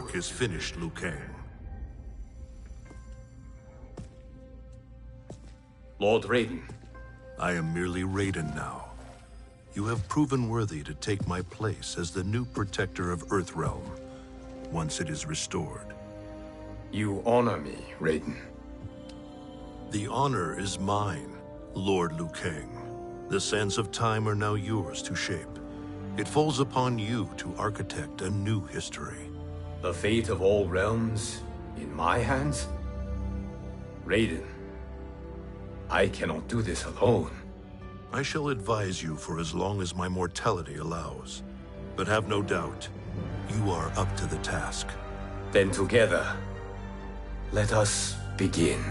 work is finished, Liu Kang. Lord Raiden. I am merely Raiden now. You have proven worthy to take my place as the new protector of Earthrealm, once it is restored. You honor me, Raiden. The honor is mine, Lord Liu Kang. The sands of time are now yours to shape. It falls upon you to architect a new history. The fate of all realms in my hands? Raiden, I cannot do this alone. I shall advise you for as long as my mortality allows. But have no doubt, you are up to the task. Then together, let us begin.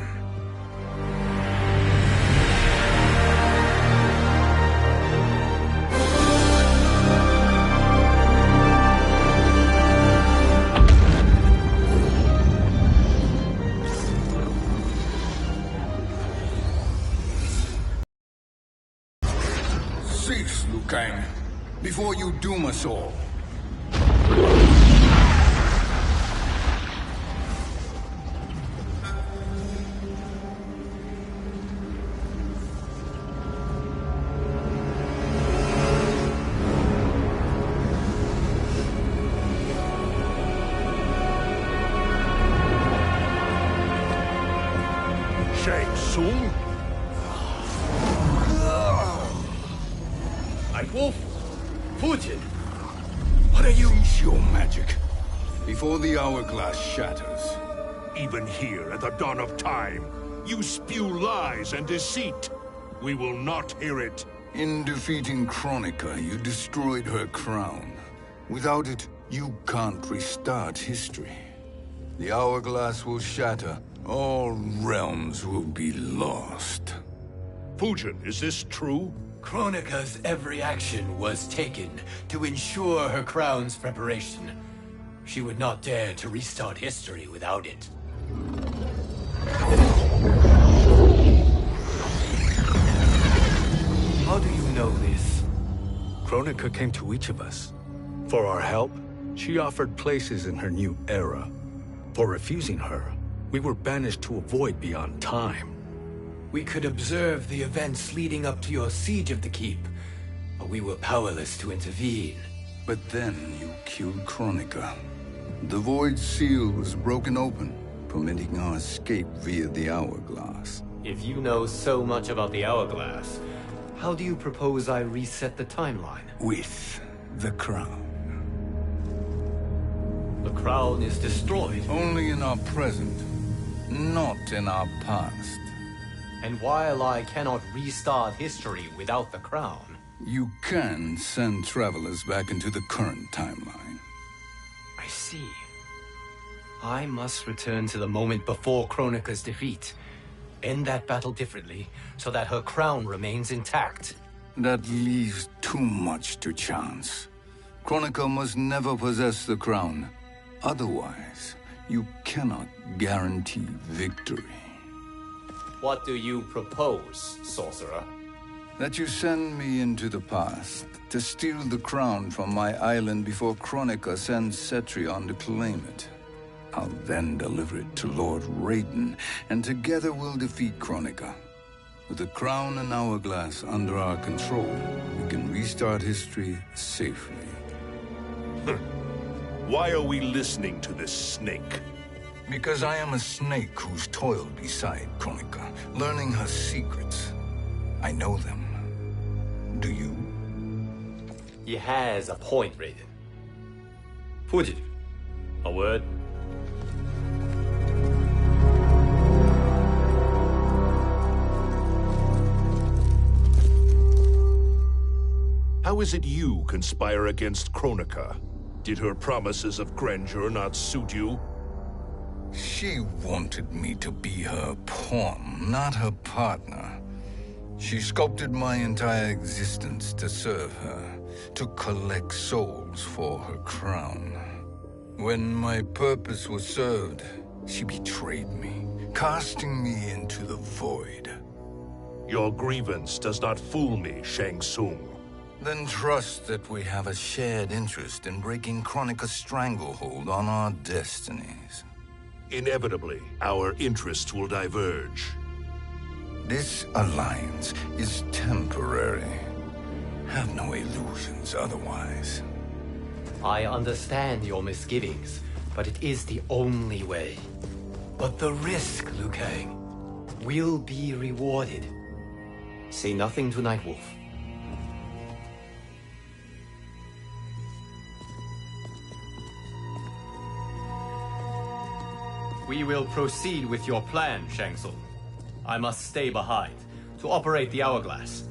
Cease, Liu Kang, before you doom us all. Shang Tsung? Wolf, Fujin, what are you? Cease your magic, before the hourglass shatters. Even here at the dawn of time, you spew lies and deceit. We will not hear it. In defeating Kronika, you destroyed her crown. Without it, you can't restart history. The hourglass will shatter. All realms will be lost. Fujin, is this true? Kronika's every action was taken to ensure her crown's preparation. She would not dare to restart history without it. How do you know this? Kronika came to each of us. For our help, she offered places in her new era. For refusing her, we were banished to a void beyond time. We could observe the events leading up to your siege of the keep, but we were powerless to intervene. But then you killed Kronika. The Void Seal was broken open, permitting our escape via the hourglass. If you know so much about the hourglass, how do you propose I reset the timeline? With the crown. The crown is destroyed. Only in our present, not in our past. And while I cannot restart history without the crown... You can send travelers back into the current timeline. I see. I must return to the moment before Kronika's defeat. End that battle differently, so that her crown remains intact. That leaves too much to chance. Kronika must never possess the crown. Otherwise, you cannot guarantee victory. What do you propose, sorcerer? That you send me into the past to steal the crown from my island before Kronika sends Cetrion to claim it. I'll then deliver it to Lord Raiden, and together we'll defeat Kronika. With the crown and hourglass under our control, we can restart history safely. Why are we listening to this snake? Because I am a snake who's toiled beside Kronika, learning her secrets. I know them. Do you? He has a point, Raiden. Fujin, a word? How is it you conspire against Kronika? Did her promises of grandeur not suit you? She wanted me to be her pawn, not her partner. She sculpted my entire existence to serve her, to collect souls for her crown. When my purpose was served, she betrayed me, casting me into the void. Your grievance does not fool me, Shang Tsung. Then trust that we have a shared interest in breaking Kronika's stranglehold on our destinies. Inevitably, our interests will diverge. This alliance is temporary. Have no illusions otherwise. I understand your misgivings, but it is the only way. But the risk, Liu Kang, will be rewarded. Say nothing to Nightwolf. We will proceed with your plan, Shang Tsung. I must stay behind to operate the Hourglass.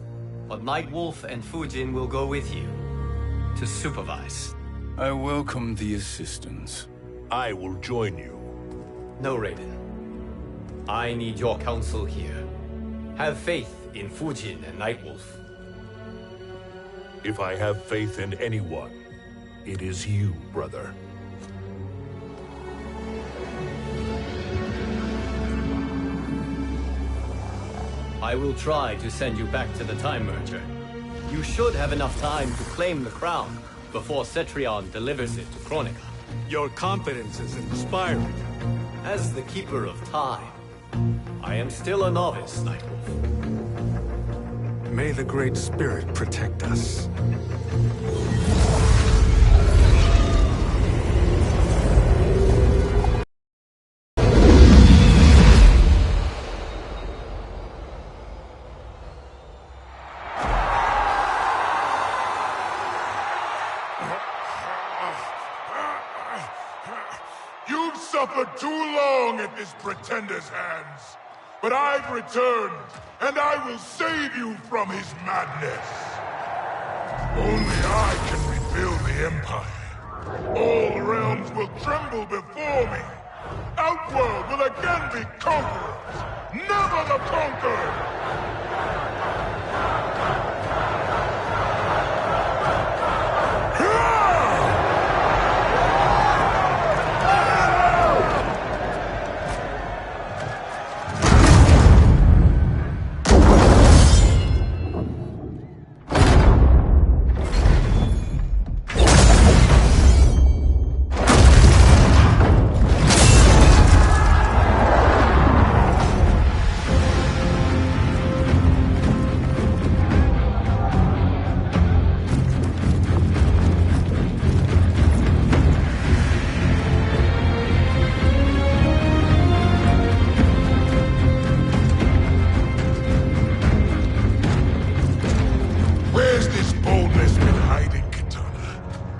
But Nightwolf and Fujin will go with you to supervise. I welcome the assistance. I will join you. No, Raiden. I need your counsel here. Have faith in Fujin and Nightwolf. If I have faith in anyone, it is you, brother. I will try to send you back to the Time Merger. You should have enough time to claim the crown before Cetrion delivers it to Kronika. Your confidence is inspiring. As the Keeper of Time, I am still a novice, Nightwolf. May the Great Spirit protect us. You've suffered too long at this pretender's hands. But I've returned, and I will save you from his madness. Only I can rebuild the Empire. All realms will tremble before me. Outworld will again be conquerors, never the conquered!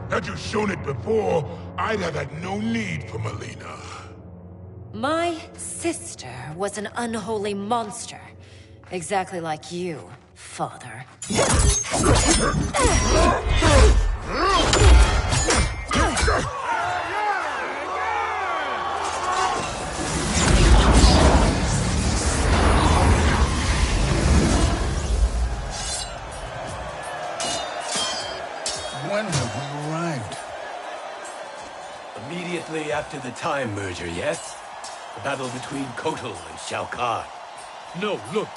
Had you shown it before, I'd have had no need for Melina. My sister was an unholy monster. Exactly like you, father. When have we arrived? Immediately after the Time Merger, yes? The battle between Kotal and Shao Kahn. No, look!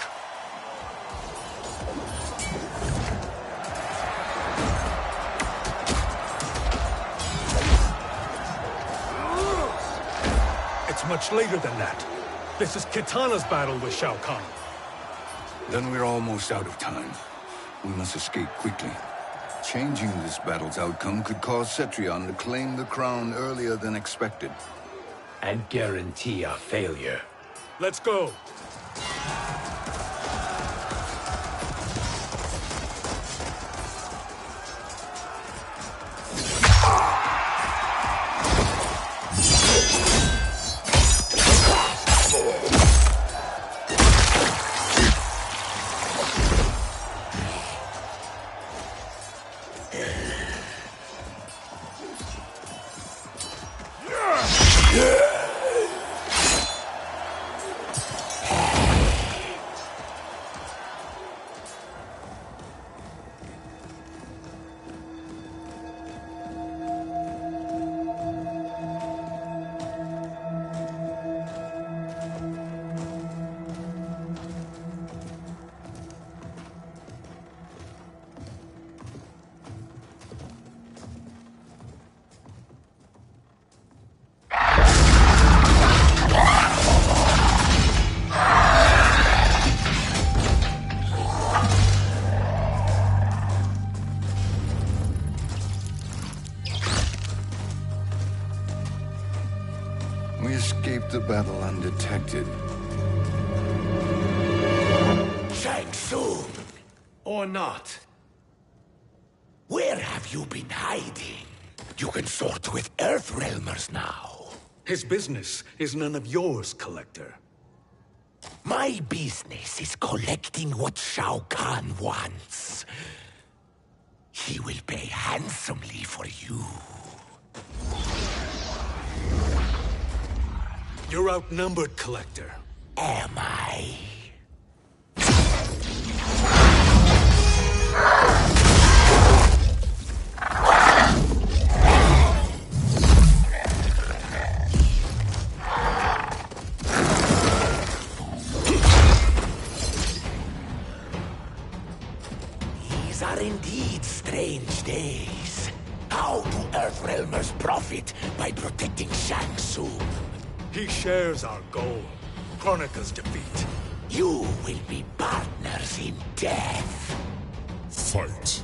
It's much later than that. This is Kitana's battle with Shao Kahn. Then we're almost out of time. We must escape quickly. Changing this battle's outcome could cause Cetrion to claim the crown earlier than expected. And guarantee our failure. Let's go! the battle undetected. Shang Tsung! Or not. Where have you been hiding? You can sort with Earthrealmers now. His business is none of yours, Collector. My business is collecting what Shao Kahn wants. He will pay handsomely for you. You're outnumbered, Collector. Am I? These are indeed strange days. How do Earthrealmers profit by protecting Shang Tsung? He shares our goal. Kronika's defeat. You will be partners in death. Fight.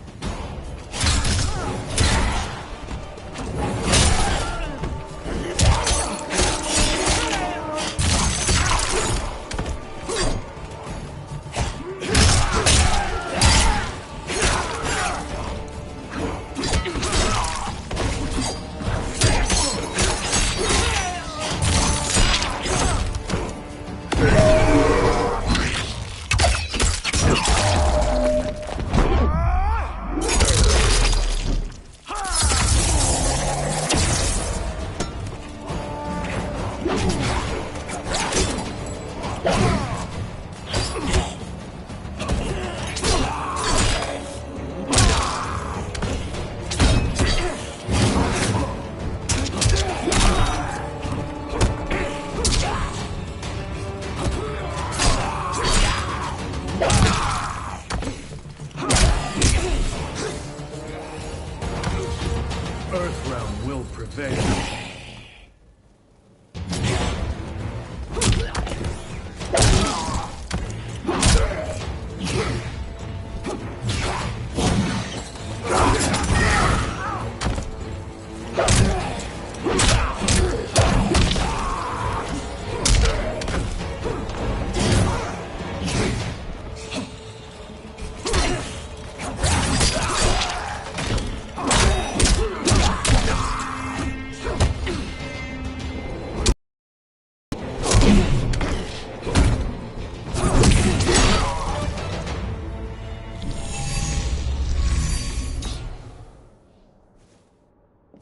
Earthrealm will prevail.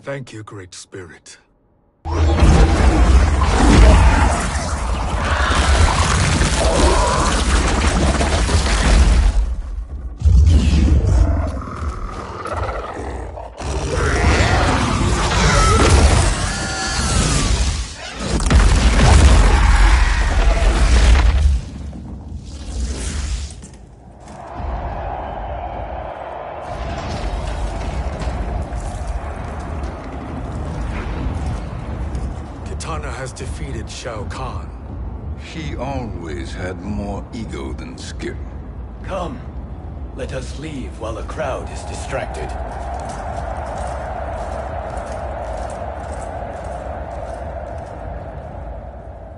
Thank you, Great Spirit. Kitana has defeated Shao Kahn. He always had more ego than skill. Come, let us leave while the crowd is distracted.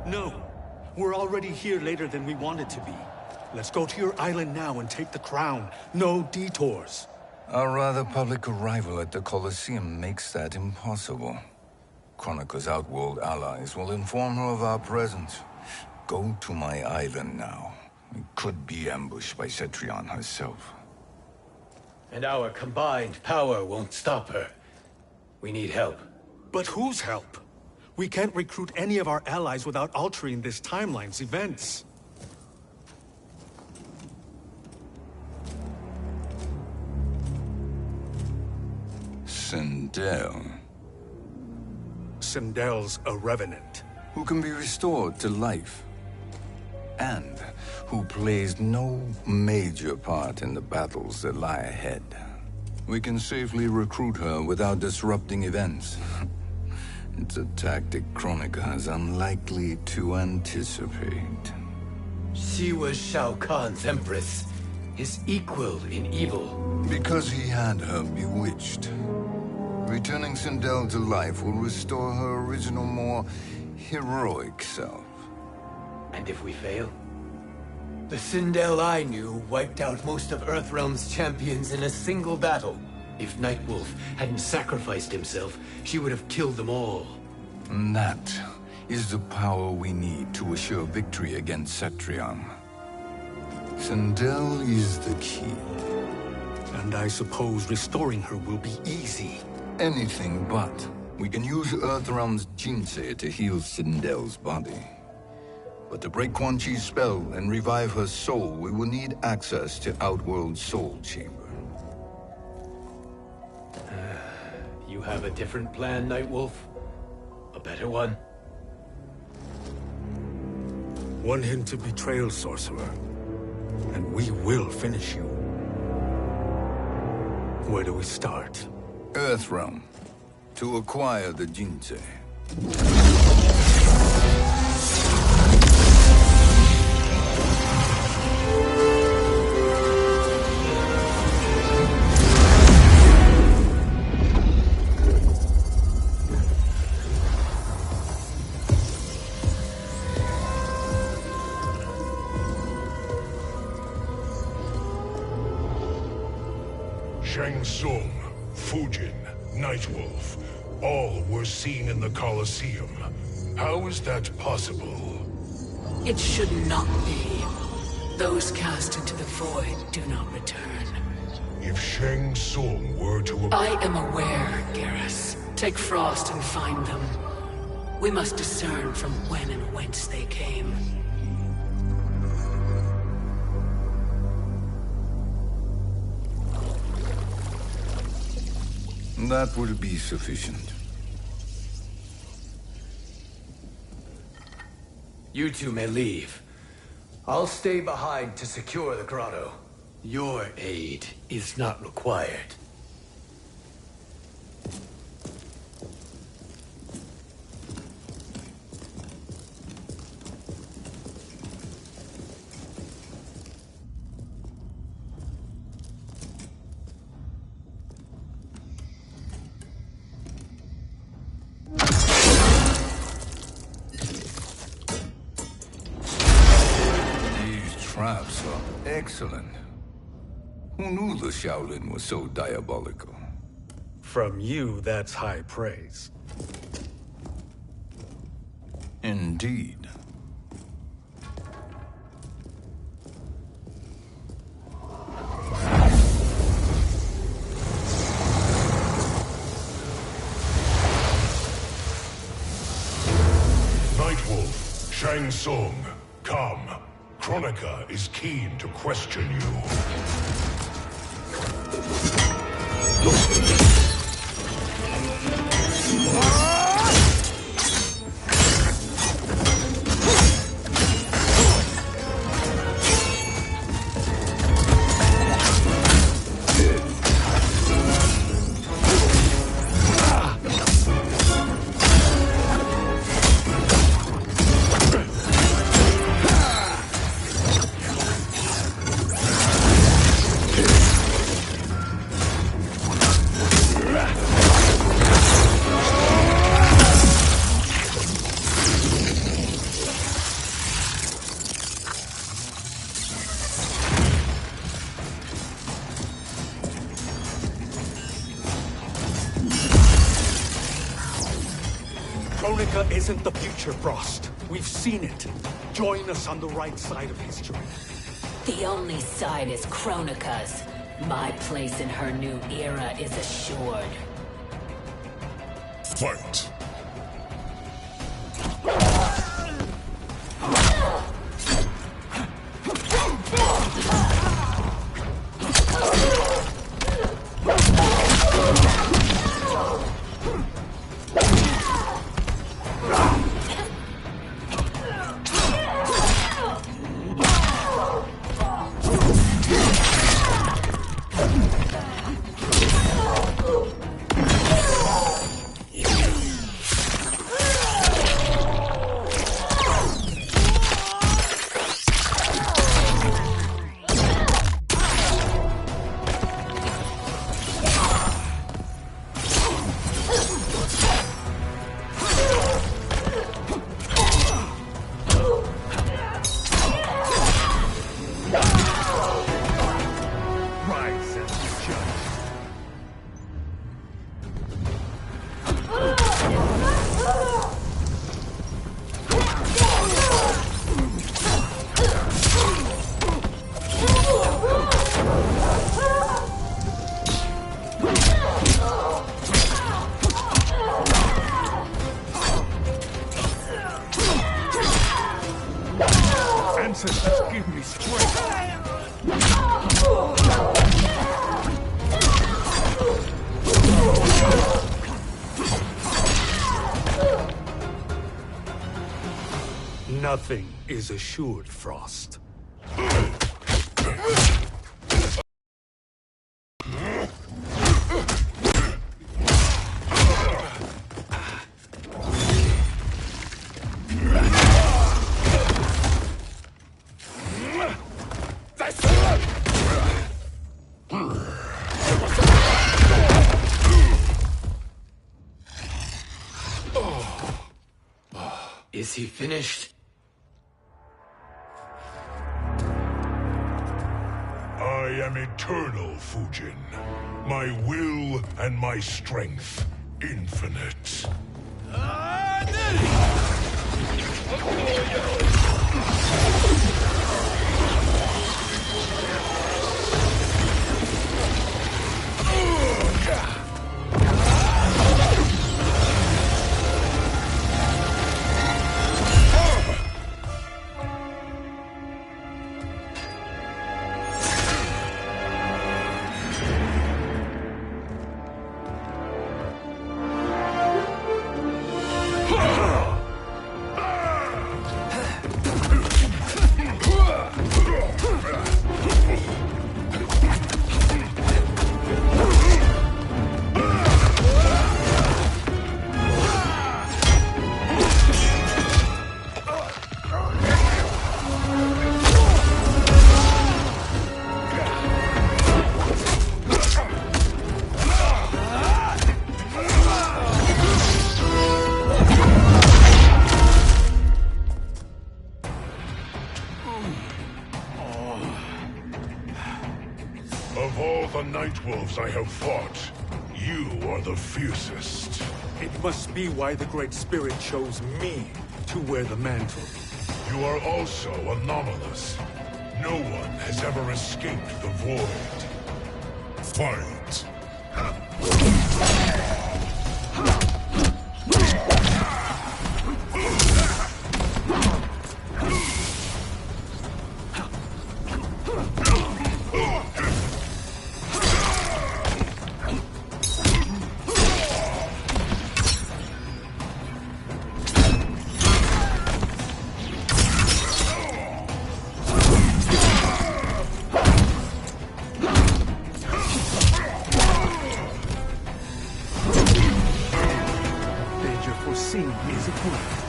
No, we're already here later than we wanted to be. Let's go to your island now and take the crown. No detours. Our rather public arrival at the Colosseum makes that impossible. Kronika's outworld allies will inform her of our presence. Go to my island now. We could be ambushed by Cetrion herself. And our combined power won't stop her. We need help. But whose help? We can't recruit any of our allies without altering this timeline's events. Sindel, Sindel's a revenant. who can be restored to life, and who plays no major part in the battles that lie ahead. We can safely recruit her without disrupting events. It's a tactic Kronika is unlikely to anticipate. She was Shao Kahn's empress, his equal in evil. Because he had her bewitched. Returning Sindel to life will restore her original, more heroic self. And if we fail? The Sindel I knew wiped out most of Earthrealm's champions in a single battle. If Nightwolf hadn't sacrificed himself, she would have killed them all. And that is the power we need to assure victory against Cetrion. Sindel is the key. And I suppose restoring her will be easy. Anything but. We can use Earthrealm's Jinsei to heal Sindel's body. But to break Quan Chi's spell and revive her soul, we will need access to Outworld's Soul Chamber. You have a different plan, Nightwolf? A better one? One hint to betrayal, Sorcerer, and we will finish you. Where do we start? Earthrealm. To acquire the Jinsei. Shang Tsung, Fujin, Nightwolf, all were seen in the Colosseum. How is that possible? It should not be. Those cast into the void do not return. If Shang Tsung were to... I am aware, Garrus. Take Frost and find them. We must discern from when and whence they came. That will be sufficient. You two may leave. I'll stay behind to secure the grotto. Your aid is not required. Traps are excellent. Who knew the Shaolin was so diabolical? From you, that's high praise. Indeed. Nightwolf, Shang Tsung, come. Kronika is keen to question you. Kronika isn't the future, Frost. We've seen it. Join us on the right side of history. The only side is Kronika's. My place in her new era is assured. Fight! Ancestors, give me strength. Nothing is assured, Frost. Is he finished? I am eternal, Fujin. My will and my strength, infinite. Of all the Nightwolves I have fought, you are the fiercest. It must be why the Great Spirit chose me to wear the mantle. You are also anomalous. No one has ever escaped the void. Fight! Foreseen is a queen.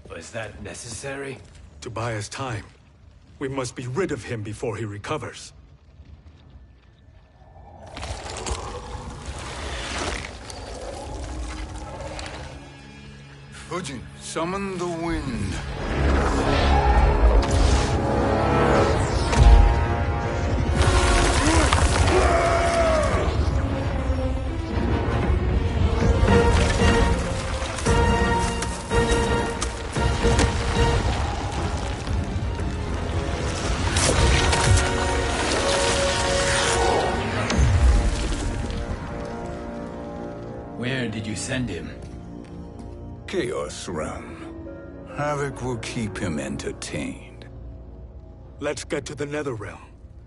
Was that necessary? To buy us time. We must be rid of him before he recovers. Fujin, summon the wind. Where did you send him? Chaos Realm. Havoc will keep him entertained. Let's get to the Netherrealm.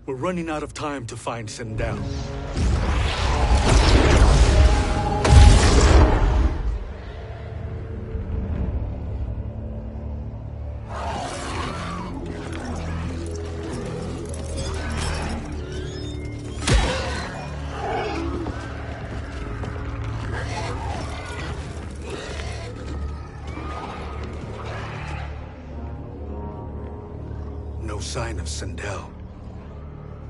We're running out of time to find Sindel. No sign of Sindel.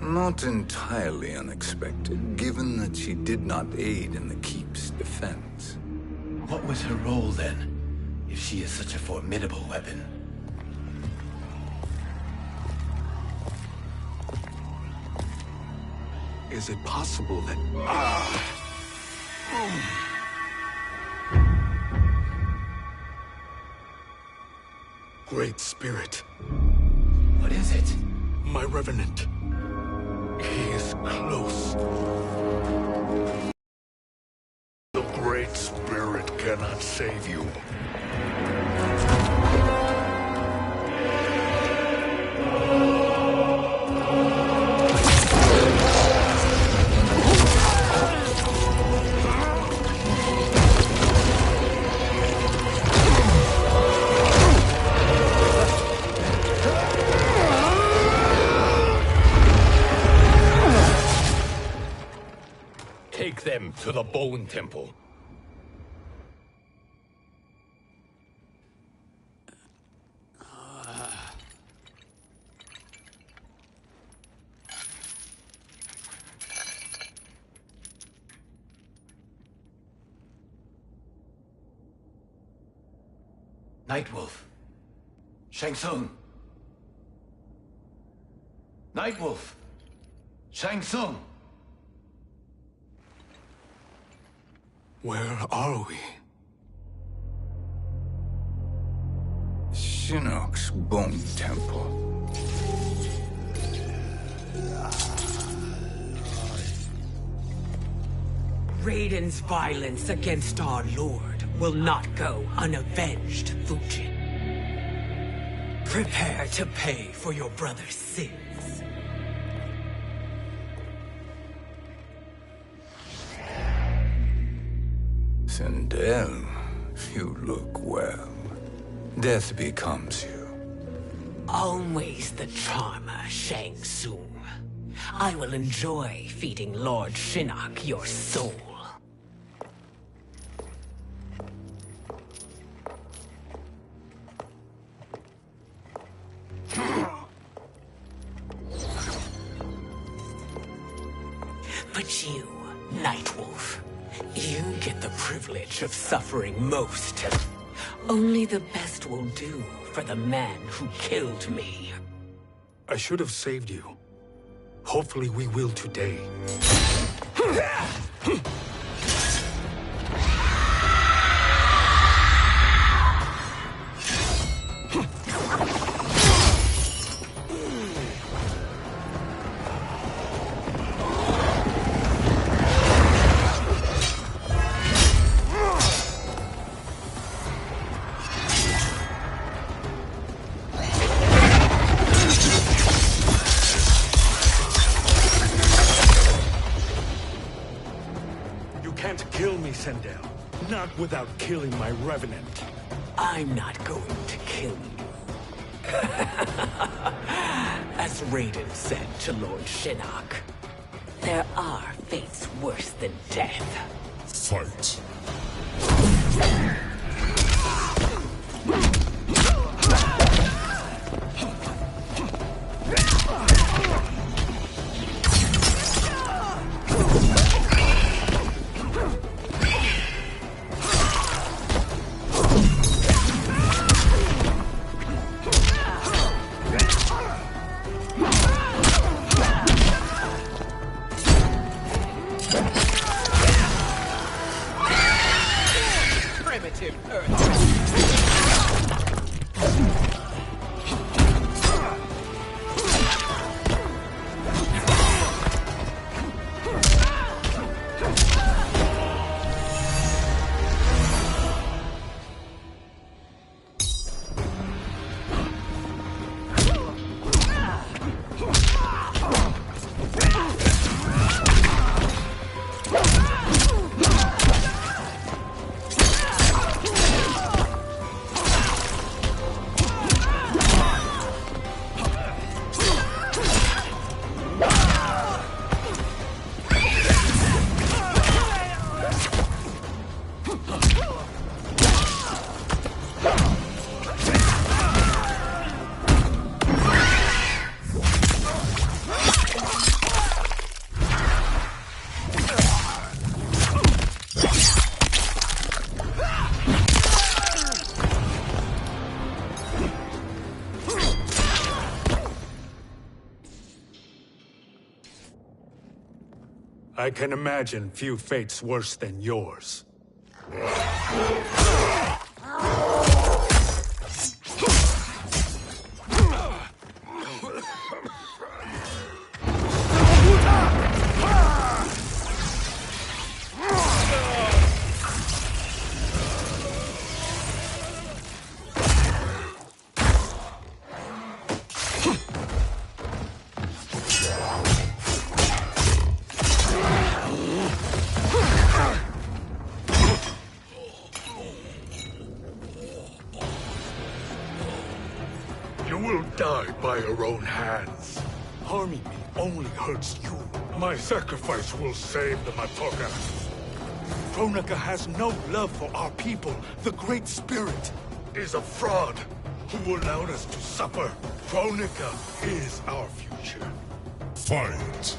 Not entirely unexpected, given that she did not aid in the Keep's defense. What was her role then, if she is such a formidable weapon? Is it possible that... Great Spirit. What is it? My Revenant. He is close. The Great Spirit cannot save you. Take them to the Bone Temple. Nightwolf. Shang Tsung. Nightwolf. Shang Tsung. Where are we? Shinnok's Bone Temple. Raiden's violence against our Lord will not go unavenged, Fujin. Prepare to pay for your brother's sins. Sindel, you look well. Death becomes you. Always the charmer, Shang Tsung. I will enjoy feeding Lord Shinnok your soul. But you, Nightwolf, you get the privilege of suffering most. Only the best will do for the man who killed me. I should have saved you. Hopefully we will today. Sindel, not without killing my Revenant. I'm not going to kill you. As Raiden said to Lord Shinnok, there are fates worse than death. Fight. I can imagine few fates worse than yours. You will die by your own hands. Harming me only hurts you. My sacrifice will save the Matoka. Kronika has no love for our people. The Great Spirit Is a fraud who allowed us to suffer. Kronika is our future. Fight!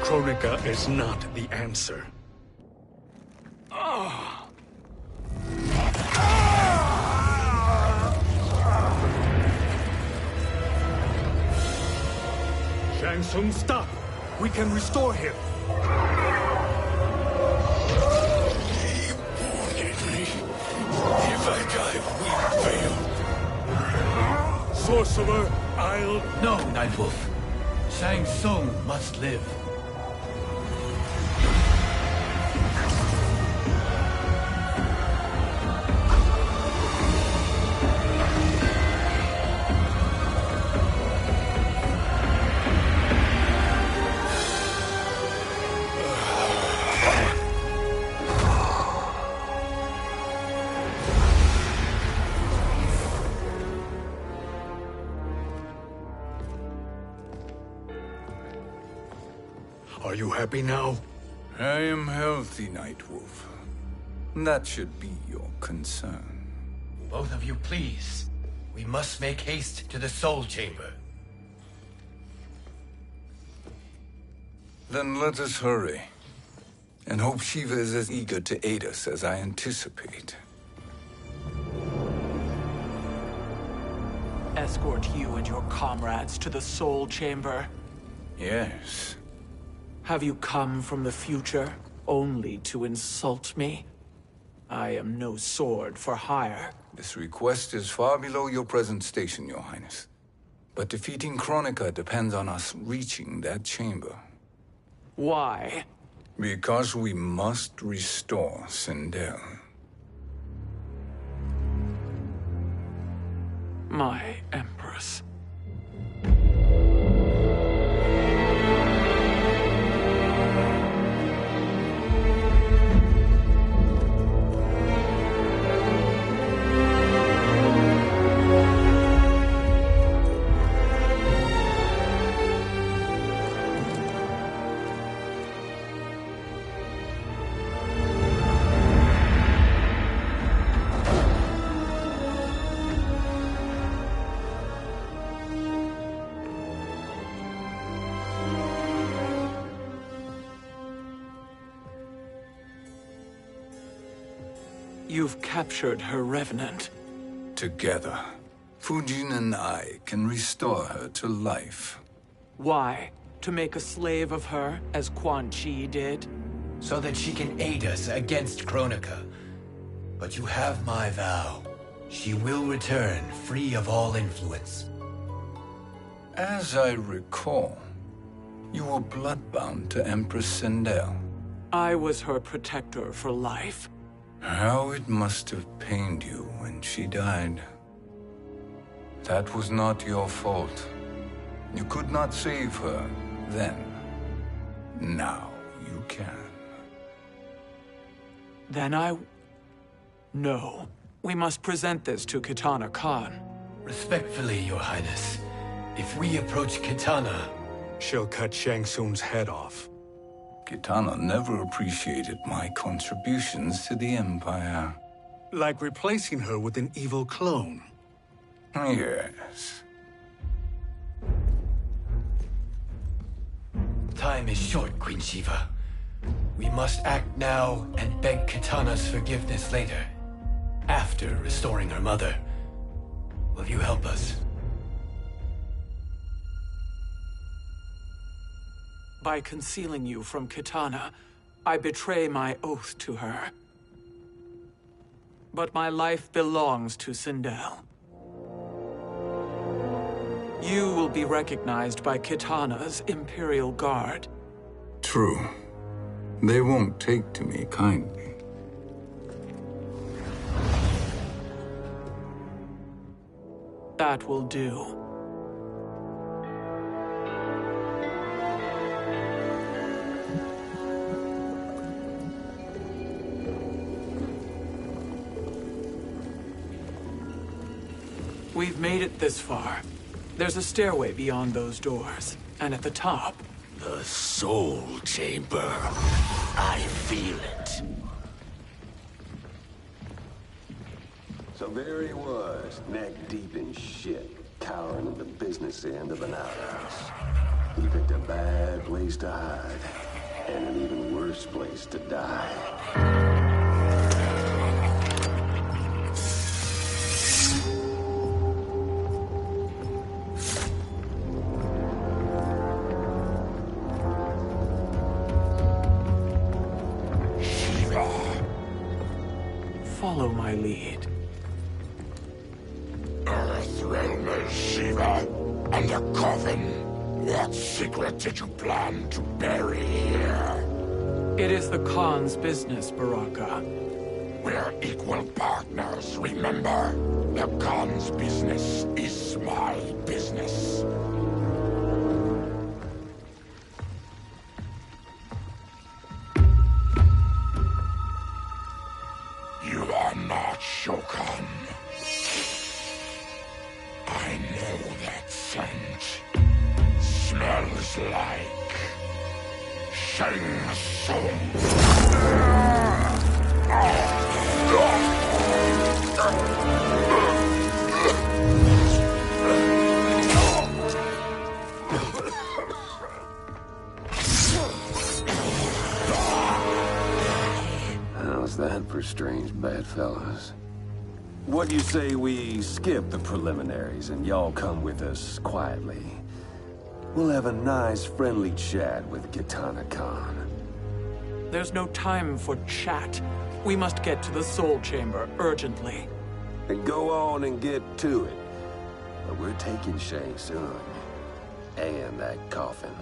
Kronika is not the answer. Shang Tsung, stop! We can restore him! He wounded me. If I die, we fail. Sorcerer, I'll... No, Nightwolf. Shang Tsung must live. Are you happy now? I am healthy, Nightwolf. That should be your concern. Both of you, please. We must make haste to the Soul Chamber. Then let us hurry. And hope Shiva is as eager to aid us as I anticipate. Escort you and your comrades to the Soul Chamber. Yes. Have you come from the future only to insult me? I am no sword for hire. This request is far below your present station, Your Highness. But defeating Kronika depends on us reaching that chamber. Why? Because we must restore Sindel. My Empress. You've captured her revenant. Together, Fujin and I can restore her to life. Why? To make a slave of her, as Quan Chi did? So that she can aid us against Kronika. But you have my vow. She will return free of all influence. As I recall, you were bloodbound to Empress Sindel. I was her protector for life. How it must have pained you when she died. That was not your fault. You could not save her then. Now you can. Then No. We must present this to Kitana Khan. Respectfully, Your Highness, if we approach Kitana, she'll cut Shang Tsung's head off. Kitana never appreciated my contributions to the Empire. Like replacing her with an evil clone. Yes. Time is short, Queen Shiva. We must act now and beg Kitana's forgiveness later, after restoring her mother. Will you help us? By concealing you from Kitana, I betray my oath to her. But my life belongs to Sindel. You will be recognized by Kitana's Imperial Guard. True. They won't take to me kindly. That will do. We've made it this far. There's a stairway beyond those doors, and at the top... The Soul Chamber. I feel it. So there he was, neck deep in shit, cowering at the business end of an outhouse. He picked a bad place to hide, and an even worse place to die. Follow my lead. Earthrealmer Shiva, and a coffin. What secret did you plan to bury here? It is the Khan's business, Baraka. We're equal partners, remember? The Khan's business is my business. You are not Shokan. I know that scent. Smells like Shang Tsung. How's that for strange bedfellows? What do you say we skip the preliminaries and y'all come with us quietly? We'll have a nice, friendly chat with Kitana Khan. There's no time for chat. We must get to the Soul Chamber urgently. And go on and get to it. But we're taking Shang Tsung. And that coffin.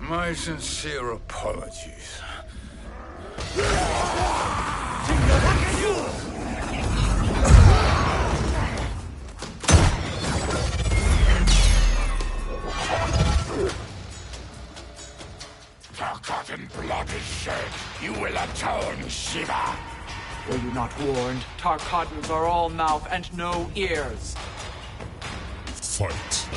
My sincere apologies. Forgotten blood is shed. You will atone, Shiva. Were you not warned? Tarkatans are all mouth and no ears. Fight.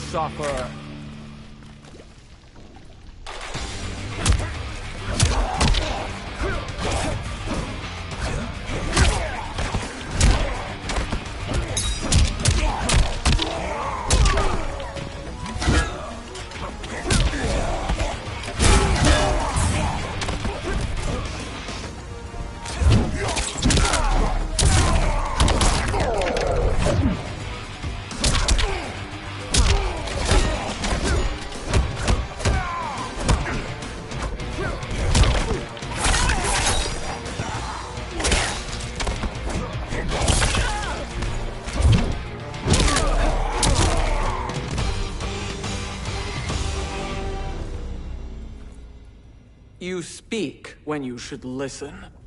suffer. You speak when you should listen.